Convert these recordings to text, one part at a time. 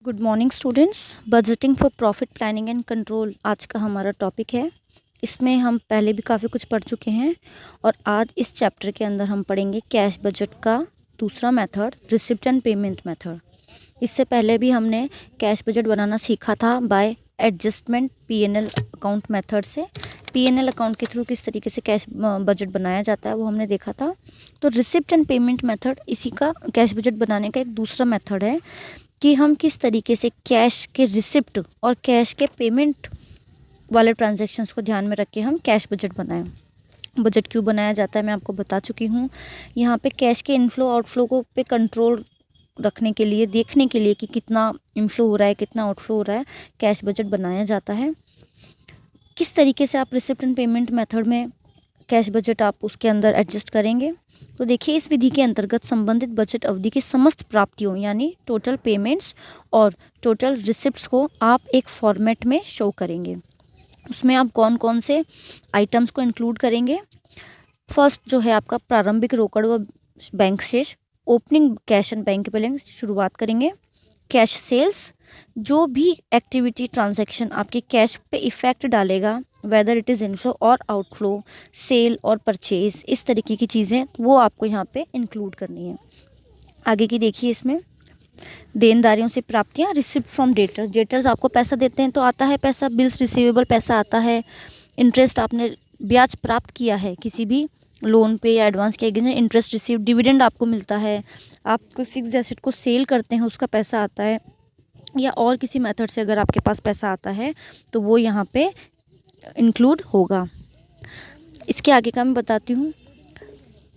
Good morning students. Budgeting for profit planning and control आज का हमारा टॉपिक है। इसमें हम पहले भी काफ़ी कुछ पढ़ चुके हैं और आज इस चैप्टर के अंदर हम पढ़ेंगे कैश बजट का दूसरा method, receipt and payment method. इससे पहले भी हमने कैश बजट बनाना सीखा था by adjustment PNL account method से। पीएनएल अकाउंट के थ्रू किस तरीके से कैश बजट बनाया जाता है वो हमने देखा था। तो रिसिप्ट एंड पेमेंट मेथड इसी का कैश बजट बनाने का एक दूसरा मेथड है कि हम किस तरीके से कैश के रिसिप्ट और कैश के पेमेंट वाले ट्रांजैक्शंस को ध्यान में रख के हम कैश बजट बनाएं। बजट क्यों बनाया जाता है मैं आपको बता चुकी हूँ। यहाँ पे कैश के इनफ्लो आउटफ्लो को पे कंट्रोल रखने के लिए, देखने के लिए कि कितना इनफ्लो हो रहा है कितना आउटफ्लो हो रहा है, कैश बजट बनाया जाता है। किस तरीके से आप रिसिप्ट एंड पेमेंट मेथड में कैश बजट आप उसके अंदर एडजस्ट करेंगे। तो देखिए, इस विधि के अंतर्गत संबंधित बजट अवधि की समस्त प्राप्तियों यानी टोटल पेमेंट्स और टोटल रिसिप्ट्स को आप एक फॉर्मेट में शो करेंगे। उसमें आप कौन कौन से आइटम्स को इंक्लूड करेंगे। फर्स्ट जो है आपका प्रारंभिक रोकड़ व बैंक शेष, opening cash and bank balance शुरुआत करेंगे। कैश सेल्स, जो भी एक्टिविटी ट्रांजैक्शन आपके कैश पे इफेक्ट डालेगा, वेदर इट इज़ इनफ्लो और आउटफ्लो, सेल और परचेज, इस तरीके की चीज़ें वो आपको यहाँ पे इंक्लूड करनी है। आगे की देखिए, इसमें देनदारियों से प्राप्तियाँ, रिसिप्ट फ्रॉम डेटर्स, डेटर्स आपको पैसा देते हैं तो आता है पैसा, बिल्स रिसीवेबल पैसा आता है, इंटरेस्ट आपने ब्याज प्राप्त किया है किसी भी लोन पे या एडवांस किया गया, इंटरेस्ट रिसीव, डिविडेंड आपको मिलता है, आप कोई फिक्स एसेट को सेल करते हैं उसका पैसा आता है, या और किसी मेथड से अगर आपके पास पैसा आता है तो वो यहाँ पे इंक्लूड होगा। इसके आगे का मैं बताती हूँ।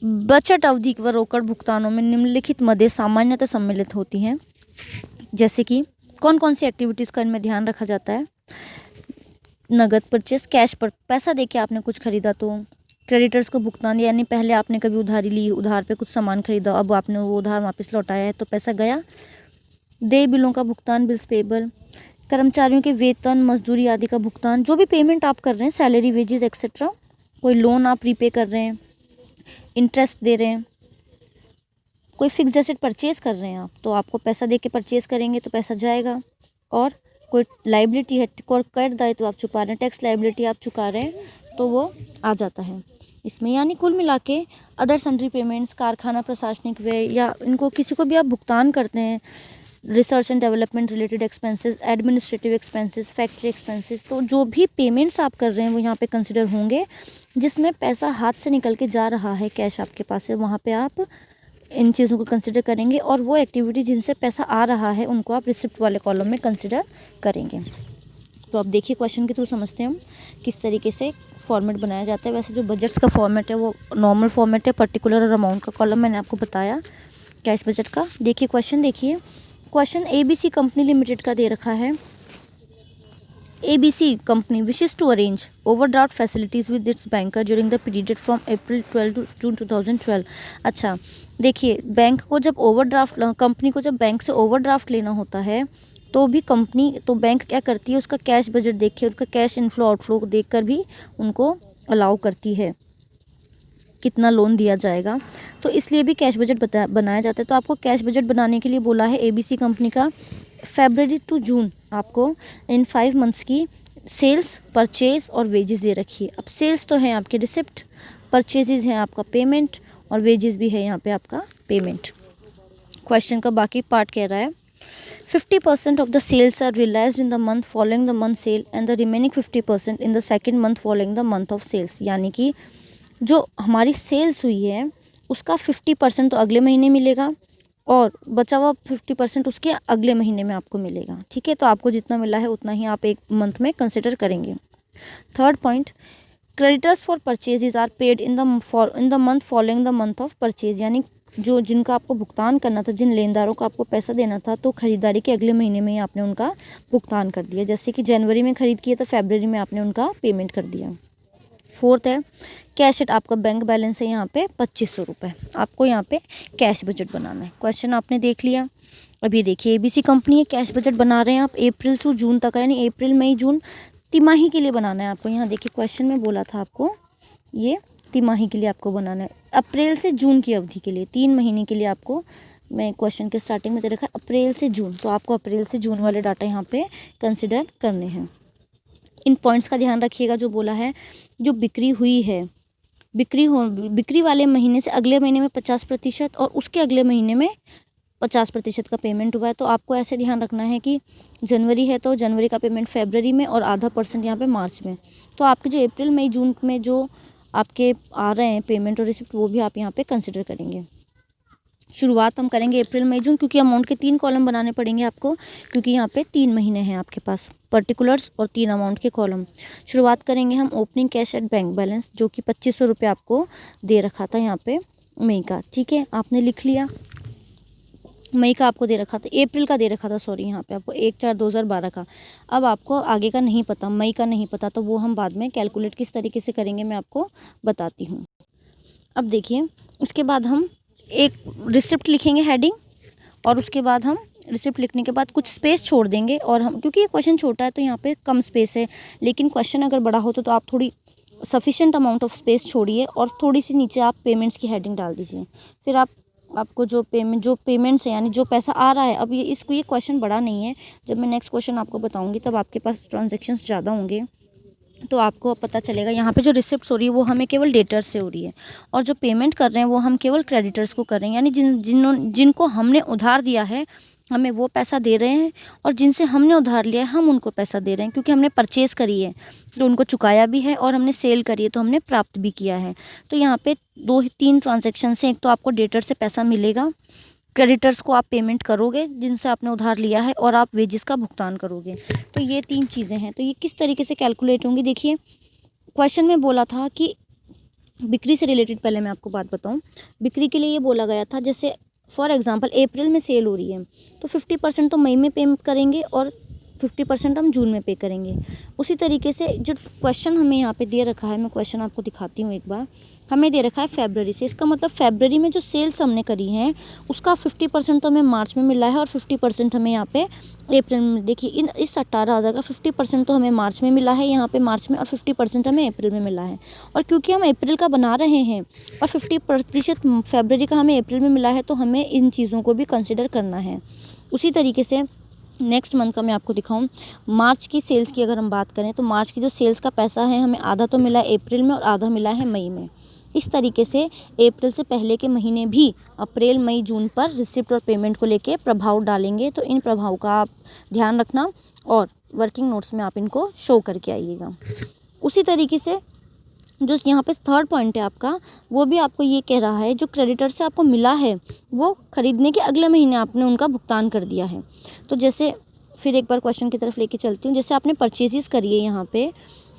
बचत अवधि व रोकड़ भुगतानों में निम्नलिखित मदें सामान्यतः सम्मिलित होती हैं। जैसे कि कौन कौन सी एक्टिविटीज़ का इनमें ध्यान रखा जाता है। नगद परचेस, कैश पर पैसा देके आपने कुछ खरीदा तो क्रेडिटर्स को भुगतान, यानी पहले आपने कभी उधारी ली, उधार पे कुछ सामान खरीदा, अब आपने वो उधार वापस लौटाया है तो पैसा गया। देय बिलों का भुगतान, बिल्स पेबल, कर्मचारियों के वेतन मजदूरी आदि का भुगतान, जो भी पेमेंट आप कर रहे हैं, सैलरी वेजेस एक्सेट्रा, कोई लोन आप रीपे कर रहे हैं, इंटरेस्ट दे रहे हैं, कोई फिक्स्ड एसेट परचेज कर रहे हैं आप तो आपको पैसा दे के परचेज करेंगे तो पैसा जाएगा। और कोई लाइबिलिटी है, कोई कर दायित्व आप चुका रहे हैं, टैक्स लाइबिलिटी आप चुका रहे हैं तो वो आ जाता है इसमें। यानी कुल मिला के अदर सन्ड्री पेमेंट्स, कारखाना प्रशासनिक व्यय, या इनको किसी को भी आप भुगतान करते हैं, research and development related expenses, administrative expenses, factory expenses, तो जो भी पेमेंट्स आप कर रहे हैं वो यहाँ पे कंसिडर होंगे। जिसमें पैसा हाथ से निकल के जा रहा है, कैश आपके पास है, वहाँ पे आप इन चीज़ों को कंसिडर करेंगे। और वो एक्टिविटी जिनसे पैसा आ रहा है उनको आप रिसिप्ट वाले कॉलम में कंसिडर करेंगे। तो अब देखिए, क्वेश्चन के थ्रू समझते हैं हम किस तरीके से फॉर्मेट बनाया जाता है। वैसे जो बजट्स का फॉर्मेट है वो नॉर्मल फॉर्मेट है, पर्टिकुलर और अमाउंट का कॉलम मैंने आपको बताया कैश बजट का। देखिए क्वेश्चन, देखिए क्वेश्चन एबीसी कंपनी लिमिटेड का दे रखा है। ABC company wishes to arrange overdraft facilities with its banker during the period from April 12 to June 2012। अच्छा देखिए, बैंक को जब ओवरड्राफ्ट, कंपनी को जब बैंक से ओवरड्राफ्ट लेना होता है तो भी कंपनी, तो बैंक क्या करती है, उसका कैश बजट देख के, उसका कैश इनफ्लो आउटफ्लो देख कर भी उनको अलाउ करती है कितना लोन दिया जाएगा। तो इसलिए भी कैश बजट बनाया जाता है। तो आपको कैश बजट बनाने के लिए बोला है ABC कंपनी का फरवरी टू जून आपको इन 5 मंथ्स की सेल्स, परचेज और वेजेस दे रखी है। अब सेल्स तो है आपके रिसिप्ट, परचेजेज है आपका पेमेंट, और वेजेस भी है यहाँ पे आपका पेमेंट। क्वेश्चन का बाकी पार्ट कह रहा है 50% of the sales are realised in the month following the month sale and the remaining 50% in the second month following the month of sales. यानी कि जो हमारी सेल्स हुई है उसका 50% तो अगले महीने मिलेगा और बचा हुआ 50% उसके अगले महीने में आपको मिलेगा। ठीक है, तो आपको जितना मिला है उतना ही आप एक मंथ में कंसिडर करेंगे। Third point, creditors for purchases are paid in the month following the month of purchase. यानी जो जिनका आपको भुगतान करना था, जिन लेनदारों को आपको पैसा देना था, तो खरीदारी के अगले महीने में ही आपने उनका भुगतान कर दिया। जैसे कि जनवरी में खरीद किया तो फरवरी में आपने उनका पेमेंट कर दिया। फोर्थ है कैश एट, आपका बैंक बैलेंस है यहाँ पे 2500 रुपये। आपको यहाँ पे कैश बजट बनाना है। क्वेश्चन आपने देख लिया। अब ये देखिए, ABC कंपनी है, कैश बजट बना रहे हैं आप अप्रैल से जून तक, यानी अप्रैल मई जून तिमाही के लिए बनाना है आपको। यहाँ देखिए क्वेश्चन में बोला था आपको ये तिमाही के लिए आपको बनाना है, अप्रैल से जून की अवधि के लिए 3 महीने के लिए आपको मैं क्वेश्चन के स्टार्टिंग में दे रखा है अप्रैल से जून, तो आपको अप्रैल से जून वाले डाटा यहाँ पे कंसिडर करने हैं। इन पॉइंट्स का ध्यान रखिएगा। जो बोला है जो बिक्री हुई है, बिक्री वाले महीने से अगले महीने में 50% और उसके अगले महीने में 50% का पेमेंट हुआ है। तो आपको ऐसे ध्यान रखना है कि जनवरी है तो जनवरी का पेमेंट फरवरी में और आधा % यहाँ पे मार्च में। तो आपके जो अप्रैल मई जून में जो आपके आ रहे हैं पेमेंट और रिसिप्ट, वो भी आप यहाँ पे कंसिडर करेंगे। शुरुआत हम करेंगे अप्रैल मई जून, क्योंकि अमाउंट के 3 कॉलम बनाने पड़ेंगे आपको, क्योंकि यहाँ पे 3 महीने हैं आपके पास, पर्टिकुलर्स और 3 अमाउंट के कॉलम। शुरुआत करेंगे हम opening cash at bank balance, जो कि 2500 रुपये आपको दे रखा था यहाँ पे मई का। ठीक है, आपने लिख लिया। मई का आपको दे रखा था, अप्रैल का दे रखा था, सॉरी, यहाँ पे आपको 1/4/2012 का। अब आपको आगे का नहीं पता, मई का नहीं पता, तो वो हम बाद में कैलकुलेट किस तरीके से करेंगे मैं आपको बताती हूँ। अब देखिए, उसके बाद हम एक रिसिप्ट लिखेंगे हेडिंग, और उसके बाद हम रिसिप्ट लिखने के बाद कुछ स्पेस छोड़ देंगे। और हम, क्योंकि ये क्वेश्चन छोटा है तो यहाँ पे कम स्पेस है, लेकिन क्वेश्चन अगर बड़ा हो तो आप थोड़ी सफिशिएंट अमाउंट ऑफ स्पेस छोड़िए और थोड़ी सी नीचे आप पेमेंट्स की हेडिंग डाल दीजिए। फिर आपको जो पेमेंट्स है, यानी जो पैसा आ रहा है, अब ये क्वेश्चन बड़ा नहीं है, जब मैं नेक्स्ट क्वेश्चन आपको बताऊँगी तब आपके पास ट्रांजेक्शन्स ज़्यादा होंगे, तो आपको पता चलेगा। यहाँ पे जो रिसिप्ट हो रही है वो हमें केवल डेटर्स से हो रही है, और जो पेमेंट कर रहे हैं वो हम केवल क्रेडिटर्स को कर रहे हैं, यानी जिनको हमने उधार दिया है हमें वो पैसा दे रहे हैं, और जिनसे हमने उधार लिया है हम उनको पैसा दे रहे हैं, क्योंकि हमने परचेज़ करी है तो उनको चुकाया भी है, और हमने सेल करी है तो हमने प्राप्त भी किया है। तो यहाँ पे 2-3 ट्रांजेक्शन से, एक तो आपको डेटर से पैसा मिलेगा, क्रेडिटर्स को आप पेमेंट करोगे जिनसे आपने उधार लिया है, और आप वेजेस का भुगतान करोगे। तो ये 3 चीज़ें हैं। तो ये किस तरीके से कैलकुलेट होंगी, देखिए क्वेश्चन में बोला था कि बिक्री से रिलेटेड, पहले मैं आपको बात बताऊं, बिक्री के लिए ये बोला गया था, जैसे फॉर एग्जांपल अप्रैल में सेल हो रही है तो 50% तो मई में पेमेंट करेंगे और 50% हम जून में पे करेंगे। उसी तरीके से जो क्वेश्चन हमें यहाँ पे दे रखा है, मैं क्वेश्चन आपको दिखाती हूँ एक बार। हमें दे रखा है फरवरी से, इसका मतलब फरवरी में जो सेल्स हमने करी हैं उसका 50% तो हमें मार्च में मिला है और 50% हमें यहाँ पे अप्रैल में। देखिए इस 18,000 का 50% तो हमें मार्च में मिला है यहाँ पे मार्च में, और 50% हमें अप्रैल में मिला है। और क्योंकि हम अप्रैल का बना रहे हैं और 50% फरवरी का हमें अप्रैल में मिला है, तो हमें इन चीज़ों को भी कंसिडर करना है। उसी तरीके से नेक्स्ट मंथ का मैं आपको दिखाऊं, मार्च की सेल्स की अगर हम बात करें तो मार्च की जो सेल्स का पैसा है हमें आधा तो मिला है अप्रैल में और आधा मिला है मई में। इस तरीके से अप्रैल से पहले के महीने भी अप्रैल मई जून पर रिसिप्ट और पेमेंट को लेके प्रभाव डालेंगे। तो इन प्रभाव का आप ध्यान रखना और वर्किंग नोट्स में आप इनको शो करके आइएगा। उसी तरीके से जो यहाँ पे थर्ड पॉइंट है आपका, वो भी आपको ये कह रहा है जो क्रेडिटर से आपको मिला है वो खरीदने के अगले महीने आपने उनका भुगतान कर दिया है। तो जैसे फिर एक बार क्वेश्चन की तरफ लेके चलती हूँ, जैसे आपने परचेजेस करी है यहाँ पे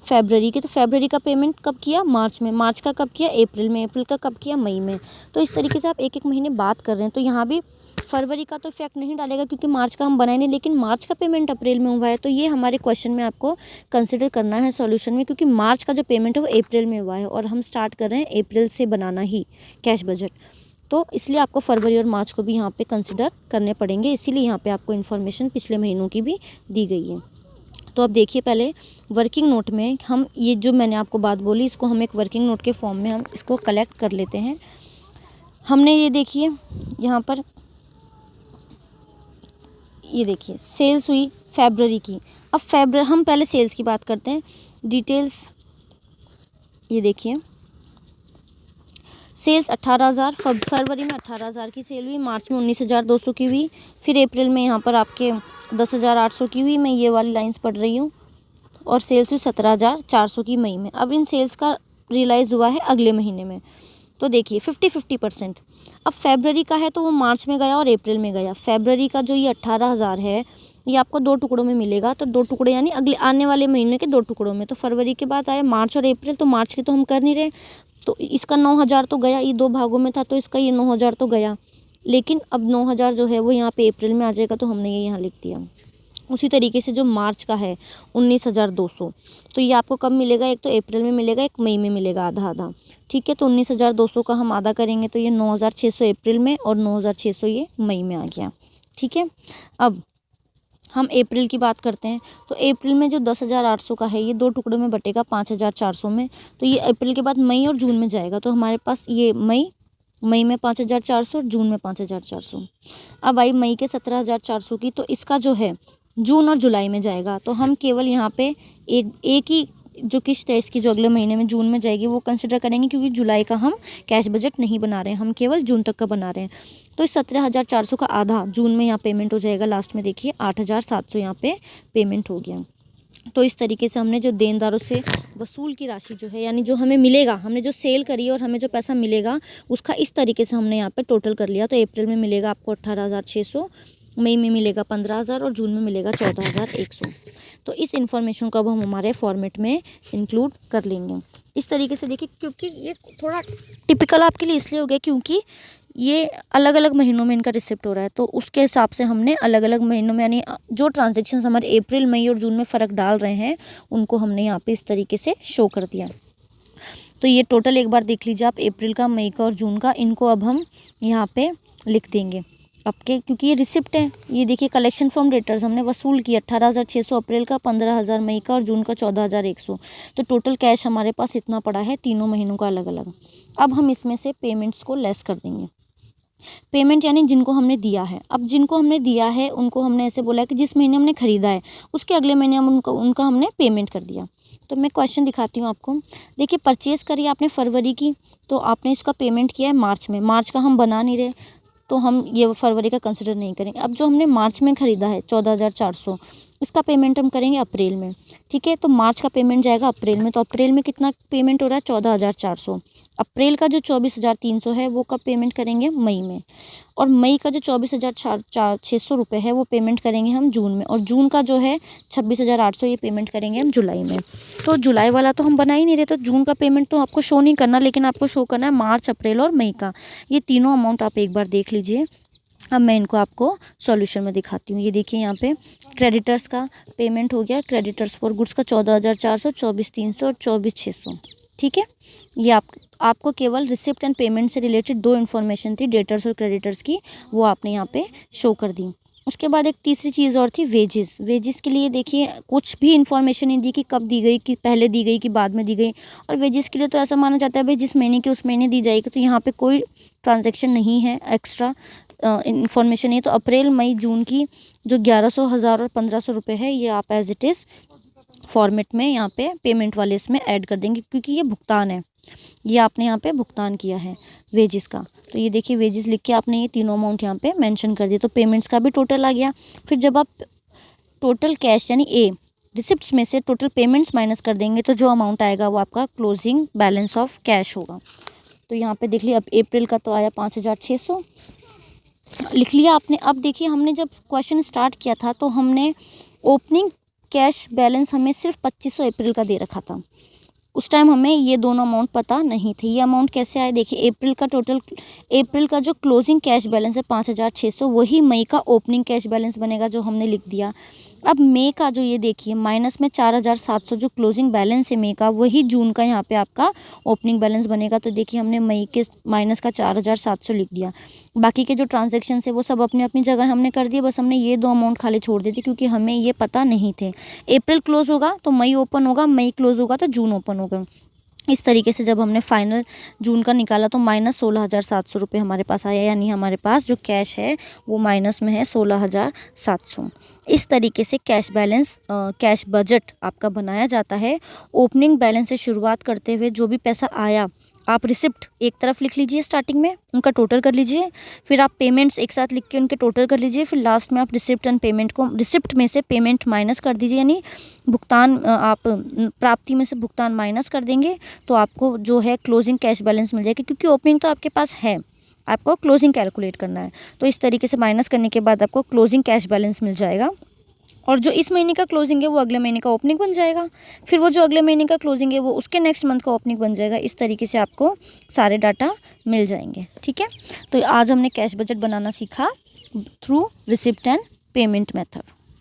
फरवरी की, तो फरवरी का पेमेंट कब किया, मार्च में, मार्च का कब किया, अप्रैल में, अप्रैल का कब किया, मई में। तो इस तरीके से आप एक एक महीने बात कर रहे हैं। तो यहाँ भी फरवरी का तो इफेक्ट नहीं डालेगा क्योंकि मार्च का हम बनाए नहीं, लेकिन मार्च का पेमेंट अप्रैल में हुआ है, तो ये हमारे क्वेश्चन में आपको कंसिडर करना है सॉल्यूशन में, क्योंकि मार्च का जो पेमेंट है वो अप्रैल में हुआ है और हम स्टार्ट कर रहे हैं अप्रैल से बनाना ही कैश बजट। तो इसलिए आपको फरवरी और मार्च को भी यहाँ पे कंसिडर करने पड़ेंगे, इसीलिए यहाँ पे आपको इन्फॉर्मेशन पिछले महीनों की भी दी गई है। तो अब देखिए, पहले वर्किंग नोट में हम ये जो मैंने आपको बात बोली इसको हम एक वर्किंग नोट के फॉर्म में हम इसको कलेक्ट कर लेते हैं। हमने ये देखिए यहाँ पर, ये देखिए सेल्स हुई फरवरी की। अब हम पहले सेल्स की बात करते हैं, डिटेल्स। ये देखिए सेल्स 18,000, फरवरी में 18,000 की सेल हुई, मार्च में 19,200 की हुई, फिर अप्रैल में यहाँ पर आपके 10,800 की हुई, मैं ये वाली लाइंस पढ़ रही हूँ, और सेल्स हुई 17,400 की मई में। अब इन सेल्स का रियलाइज़ हुआ है अगले महीने में। तो देखिए 50-50%। अब फरवरी का है तो वो मार्च में गया और अप्रैल में गया। फरवरी का जो ये 18,000 है ये आपको 2 टुकड़ों में मिलेगा, तो 2 टुकड़े यानी अगले आने वाले महीने के 2 टुकड़ों में। तो फरवरी के बाद आए मार्च और अप्रैल, तो मार्च के तो हम कर नहीं रहे, तो इसका 9,000 तो गया, ये 2 भागों में था तो इसका ये 9,000 तो गया, लेकिन अब 9,000 जो है वो यहाँ पे अप्रैल में आ जाएगा, तो हमने ये यहाँ लिख दिया। उसी तरीके से जो मार्च का है 19,200, तो ये आपको कब मिलेगा, एक तो अप्रैल में मिलेगा, एक मई में मिलेगा, आधा आधा। ठीक है, तो 19,200 का हम आधा करेंगे तो ये 9,600 अप्रैल में और 9,600 ये मई में आ गया। ठीक है, अब हम अप्रैल की बात करते हैं, तो अप्रैल में जो 10,800 का है ये 2 टुकड़ों में बटेगा 5,400 में, तो ये अप्रैल के बाद मई और जून में जाएगा, तो हमारे पास ये मई मई में 5,400, जून में 5,400। अब आई मई के 17,400 की, तो इसका जो है जून और जुलाई में जाएगा। तो हम केवल यहाँ पे एक ही जो किस्त है इसकी, जो अगले महीने में जून में जाएगी, वो कंसिडर करेंगे, क्योंकि जुलाई का हम कैश बजट नहीं बना रहे हैं, हम केवल जून तक का बना रहे हैं। तो इस 17,400 का आधा जून में यहाँ पेमेंट हो जाएगा। लास्ट में देखिए 8,700 यहाँ पे पेमेंट हो गया। तो इस तरीके से हमने जो देनदारों से वसूल की राशि जो है, यानी जो हमें मिलेगा, हमने जो सेल करी है और हमें जो पैसा मिलेगा, उसका इस तरीके से हमने यहाँ पे टोटल कर लिया। तो अप्रैल में मिलेगा आपको 18,600, मई में मिलेगा 15,000 और जून में मिलेगा 14,100। तो इस इन्फॉर्मेशन को अब हम हमारे फॉर्मेट में इंक्लूड कर लेंगे। इस तरीके से देखिए, क्योंकि ये थोड़ा टिपिकल आपके लिए इसलिए हो गया क्योंकि ये अलग अलग महीनों में इनका रिसिप्ट हो रहा है, तो उसके हिसाब से हमने अलग अलग महीनों में, यानी जो ट्रांजेक्शन हमारे अप्रैल, मई और जून में फ़र्क डाल रहे हैं, उनको हमने यहाँ पे इस तरीके से शो कर दिया। तो ये टोटल एक बार देख लीजिए आप, अप्रैल का, मई का और जून का, इनको अब हम यहाँ पे लिख देंगे आपके, क्योंकि ये रिसिप्ट है। ये देखिए, कलेक्शन फ्रॉम डेटर्स हमने वसूल किया 18,600 अप्रैल का, 15,000 मई का और जून का 14,100। तो टोटल कैश हमारे पास इतना पड़ा है तीनों महीनों का अलग अलग। अब हम इसमें से पेमेंट्स को लेस कर देंगे। पेमेंट यानी जिनको हमने दिया है। अब जिनको हमने दिया है उनको हमने ऐसे बोला है कि जिस महीने हमने ख़रीदा है उसके अगले महीने हम उनका हमने पेमेंट कर दिया। तो मैं क्वेश्चन दिखाती हूँ आपको। देखिए, परचेज़ करी आपने फरवरी की, तो आपने इसका पेमेंट किया है मार्च में। मार्च का हम बना नहीं रहे, तो हम ये फरवरी का कंसिडर नहीं करेंगे। अब जो हमने मार्च में ख़रीदा है 14,400, इसका पेमेंट हम करेंगे अप्रैल में। ठीक है, तो मार्च का पेमेंट जाएगा अप्रैल में। तो अप्रैल में कितना पेमेंट हो रहा है? 14,400। अप्रैल का जो 24,300 है वो कब पेमेंट करेंगे? मई में। और मई का जो 24,600 रुपये है वो पेमेंट करेंगे हम जून में। और जून का जो है 26,800, ये पेमेंट करेंगे हम जुलाई में। तो जुलाई वाला तो हम बना ही नहीं रहे, तो जून का पेमेंट तो आपको शो नहीं करना, लेकिन आपको शो करना है मार्च, अप्रैल और मई का। ये तीनों अमाउंट आप एक बार देख लीजिए। अब मैं इनको आपको सॉल्यूशन में दिखाती हूँ। ये देखिए, यहाँ पे क्रेडिटर्स का पेमेंट हो गया। क्रेडिटर्स फॉर गुड्स का 14,400, 24,300 और 24,600। ठीक है, ये आपको केवल रिसिप्ट एंड पेमेंट से रिलेटेड दो इन्फॉर्मेशन थी, डेटर्स और क्रेडिटर्स की, वो आपने यहाँ पे शो कर दी। उसके बाद एक तीसरी चीज़ और थी, वेजेस। वेजेस के लिए देखिए कुछ भी इन्फॉर्मेशन नहीं दी कि कब दी गई, कि पहले दी गई कि बाद में दी गई। और वेजेस के लिए तो ऐसा माना जाता है भाई जिस महीने की उस महीने दी जाएगी, तो यहाँ पे कोई ट्रांजैक्शन नहीं है, एक्स्ट्रा इन्फॉर्मेशन है। तो अप्रैल, मई, जून की जो 1,100, 1,000 और 1,500 रुपये है, ये आप एज इट इज़ फॉर्मेट में यहाँ पे पेमेंट वाले इसमें ऐड कर देंगे, क्योंकि ये भुगतान है, ये आपने यहाँ पे भुगतान किया है वेजेस का। तो ये देखिए, वेजेस लिख के आपने ये तीनों अमाउंट यहाँ पे मेंशन कर दिया। तो पेमेंट्स का भी टोटल आ गया। फिर जब आप टोटल कैश यानी रिसिप्ट्स में से टोटल पेमेंट्स माइनस कर देंगे, तो जो अमाउंट आएगा वो आपका क्लोजिंग बैलेंस ऑफ कैश होगा। तो यहाँ पे देख लिया, अब अप्रैल का तो आया 5,600 लिख लिया आपने। अब देखिए, हमने जब क्वेश्चन स्टार्ट किया था तो हमने ओपनिंग कैश बैलेंस हमें सिर्फ 2,500 अप्रैल का दे रखा था। उस टाइम हमें ये दोनों अमाउंट पता नहीं थे। ये अमाउंट कैसे आए? देखिए, अप्रैल का जो क्लोजिंग कैश बैलेंस है 5,600, वही मई का ओपनिंग कैश बैलेंस बनेगा, जो हमने लिख दिया। अब मई का जो ये देखिए माइनस में 4,700 जो क्लोजिंग बैलेंस है मई का, वही जून का यहाँ पे आपका ओपनिंग बैलेंस बनेगा। तो देखिए, हमने मई के माइनस का 4,700 लिख दिया। बाकी के जो ट्रांजेक्शन है वो सब अपनी अपनी जगह हमने कर दिए, बस हमने ये दो अमाउंट खाली छोड़ दी थी, क्योंकि हमें ये पता नहीं थे। अप्रैल क्लोज होगा तो मई ओपन होगा, मई क्लोज होगा तो जून ओपन होगा। इस तरीके से जब हमने फाइनल जून का निकाला तो -16,700 रुपये हमारे पास आया, यानी हमारे पास जो कैश है वो माइनस में है 16,700। इस तरीके से कैश बैलेंस कैश बजट आपका बनाया जाता है। ओपनिंग बैलेंस से शुरुआत करते हुए जो भी पैसा आया, आप रिसिप्ट एक तरफ लिख लीजिए, स्टार्टिंग में उनका टोटल कर लीजिए, फिर आप पेमेंट्स एक साथ लिख के उनके टोटल कर लीजिए, फिर लास्ट में आप रिसिप्ट एंड पेमेंट को, रिसिप्ट में से पेमेंट माइनस कर दीजिए, यानी भुगतान आप प्राप्ति में से भुगतान माइनस कर देंगे, तो आपको जो है क्लोजिंग कैश बैलेंस मिल जाएगा। क्योंकि ओपनिंग तो आपके पास है, आपको क्लोजिंग कैलकुलेट करना है, तो इस तरीके से माइनस करने के बाद आपको क्लोजिंग कैश बैलेंस मिल जाएगा। और जो इस महीने का क्लोजिंग है वो अगले महीने का ओपनिंग बन जाएगा, फिर वो जो अगले महीने का क्लोजिंग है वो उसके नेक्स्ट मंथ का ओपनिंग बन जाएगा। इस तरीके से आपको सारे डाटा मिल जाएंगे। ठीक है, तो आज हमने कैश बजट बनाना सीखा through receipt and payment method.